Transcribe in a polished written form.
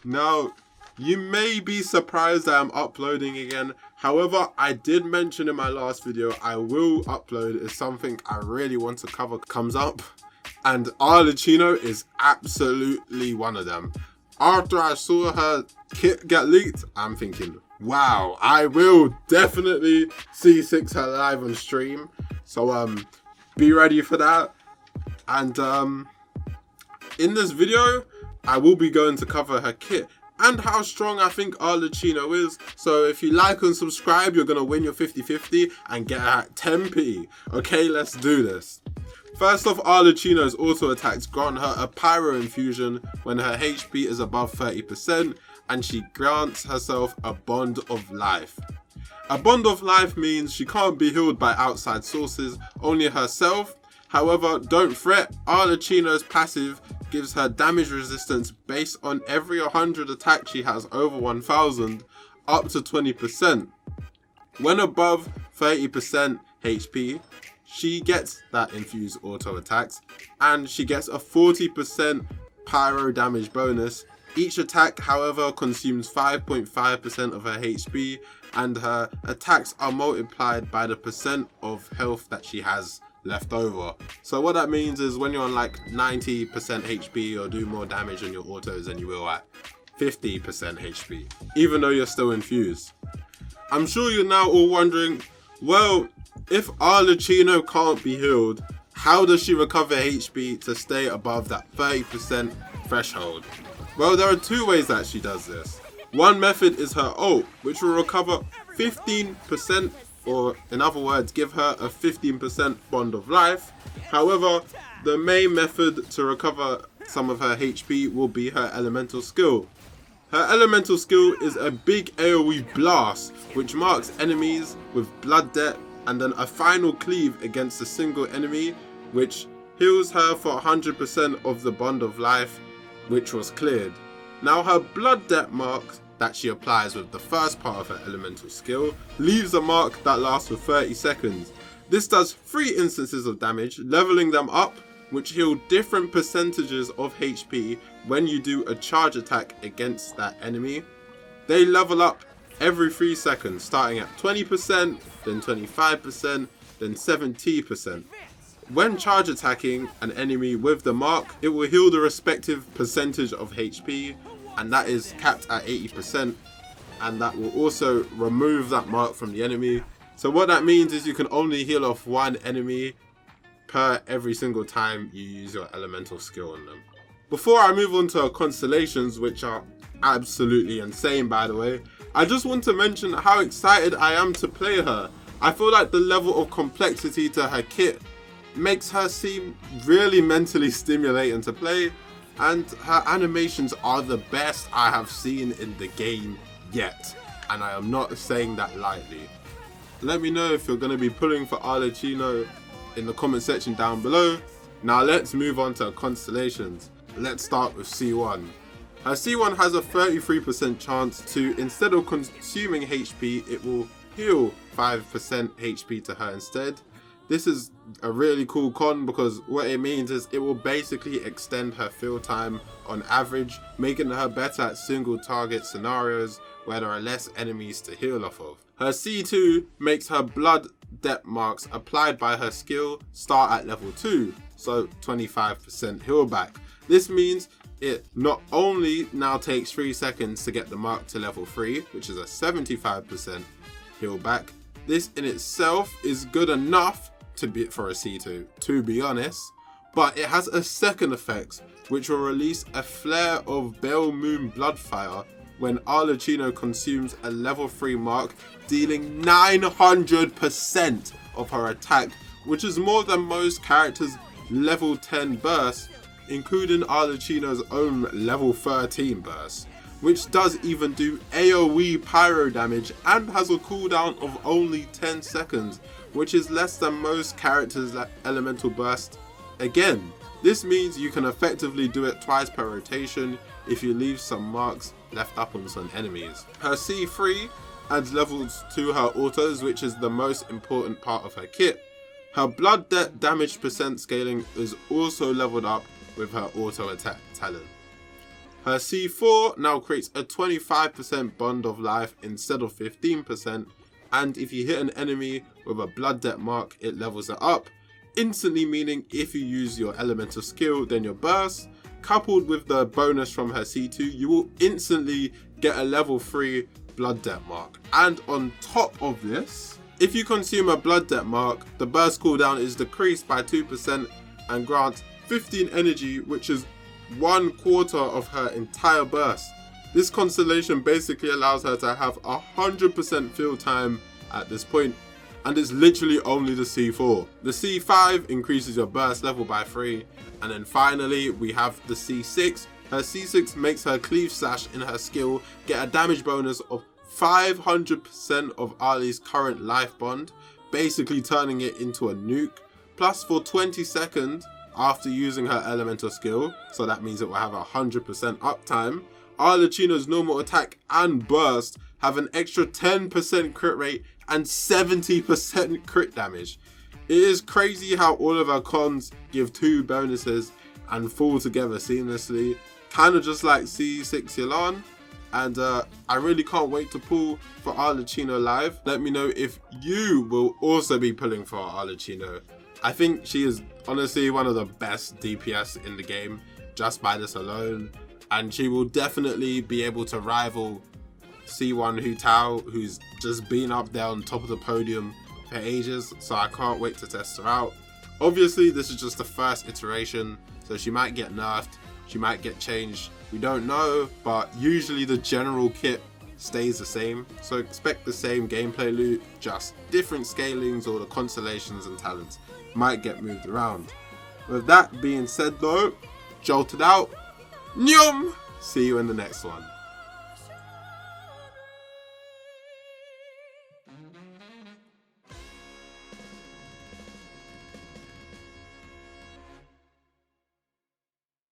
Now, you may be surprised that I'm uploading again. However, I did mention in my last video I will upload if something I really want to cover comes up. And Arlecchino is absolutely one of them. After I saw her kit get leaked, I'm thinking, wow, I will definitely C6 her live on stream. So be ready for that. And in this video, I will be going to cover her kit and how strong I think Arlecchino is. So if you like and subscribe, you're going to win your 50-50 and get her at 10p. Okay, let's do this. First off, Arlecchino's auto attacks grant her a pyro infusion when her HP is above 30%, and she grants herself a bond of life. A bond of life means she can't be healed by outside sources, only herself. However, don't fret, Arlecchino's passive gives her damage resistance based on every 100 attacks she has over 1000, up to 20%. When above 30% HP, she gets that infused auto attacks, and she gets a 40% pyro damage bonus. Each attack, however, consumes 5.5% of her HP, and her attacks are multiplied by the percent of health that she has left over. So what that means is when you're on like 90% HP, you'll do more damage on your autos than you will at 50% HP, even though you're still infused. I'm sure you're now all wondering, well, if Arlecchino can't be healed, how does she recover HP to stay above that 30% threshold? Well, there are two ways that she does this. One method is her ult, which will recover 15%, or in other words, give her a 15% bond of life. However, the main method to recover some of her HP will be her elemental skill. Her elemental skill is a big AoE blast, which marks enemies with blood debt, and then a final cleave against a single enemy, which heals her for 100% of the bond of life which was cleared. Now her blood debt mark that she applies with the first part of her elemental skill leaves a mark that lasts for 30 seconds. This does 3 instances of damage, leveling them up, which heal different percentages of HP when you do a charge attack against that enemy. They level up every 3 seconds, starting at 20%, then 25%, then 70%. When charge attacking an enemy with the mark, it will heal the respective percentage of HP, and that is capped at 80%, and that will also remove that mark from the enemy. So what that means is you can only heal off one enemy per every single time you use your elemental skill on them. Before I move on to Constellations, which are absolutely insane by the way, I just want to mention how excited I am to play her. I feel like the level of complexity to her kit makes her seem really mentally stimulating to play, and her animations are the best I have seen in the game yet, and I am not saying that lightly. Let me know if you're going to be pulling for Arlecchino in the comment section down below. Now let's move on to Constellations. Let's start with C1. Her C1 has a 33% chance to, instead of consuming HP, it will heal 5% HP to her instead. This is a really cool con because what it means is it will basically extend her fill time on average, making her better at single target scenarios where there are less enemies to heal off of. Her C2 makes her blood debt marks applied by her skill start at level 2, so 25% heal back. This means it not only now takes 3 seconds to get the mark to level 3, which is a 75% heal back. This in itself is good enough to be for a C2, to be honest, but it has a second effect, which will release a flare of Bell Moon Bloodfire when Arlecchino consumes a level 3 mark, dealing 900% of her attack, which is more than most characters' level 10 bursts, including Arlecchino's own level 13 burst, which does even do AoE pyro damage and has a cooldown of only 10 seconds, which is less than most characters' elemental burst. Again, this means you can effectively do it twice per rotation if you leave some marks left up on some enemies. Her C3 adds levels to her autos, which is the most important part of her kit. Her blood debt damage percent scaling is also leveled up with her auto attack talent. Her C4 now creates a 25% bond of life instead of 15%, and if you hit an enemy with a blood debt mark, it levels it up, instantly, meaning if you use your elemental skill, then your burst, coupled with the bonus from her C2, you will instantly get a level 3 blood debt mark. And on top of this, if you consume a blood debt mark, the burst cooldown is decreased by 2% and grants 15 energy, which is 1/4 of her entire burst. This constellation basically allows her to have 100% fill time at this point, and it's literally only the C4. The C5 increases your burst level by 3, and then finally we have the C6. Her C6 makes her cleave slash in her skill get a damage bonus of 500% of Arlie's current life bond, basically turning it into a nuke. Plus for 20 seconds after using her elemental skill, so that means it will have 100% uptime, Arlecchino's normal attack and burst have an extra 10% crit rate and 70% crit damage. It is crazy how all of her cons give 2 bonuses and fall together seamlessly, kind of just like C6ing. And I really can't wait to pull for Arlecchino live. Let me know if you will also be pulling for Arlecchino. I think she is honestly one of the best DPS in the game, just by this alone. And she will definitely be able to rival C1 Hu Tao, who's just been up there on top of the podium for ages. So I can't wait to test her out. Obviously, this is just the first iteration, so she might get nerfed, she might get changed. We don't know, but usually the general kit stays the same, so expect the same gameplay loop, just different scalings or the constellations and talents might get moved around. With that being said though, Joelted out. Nyum! See you in the next one.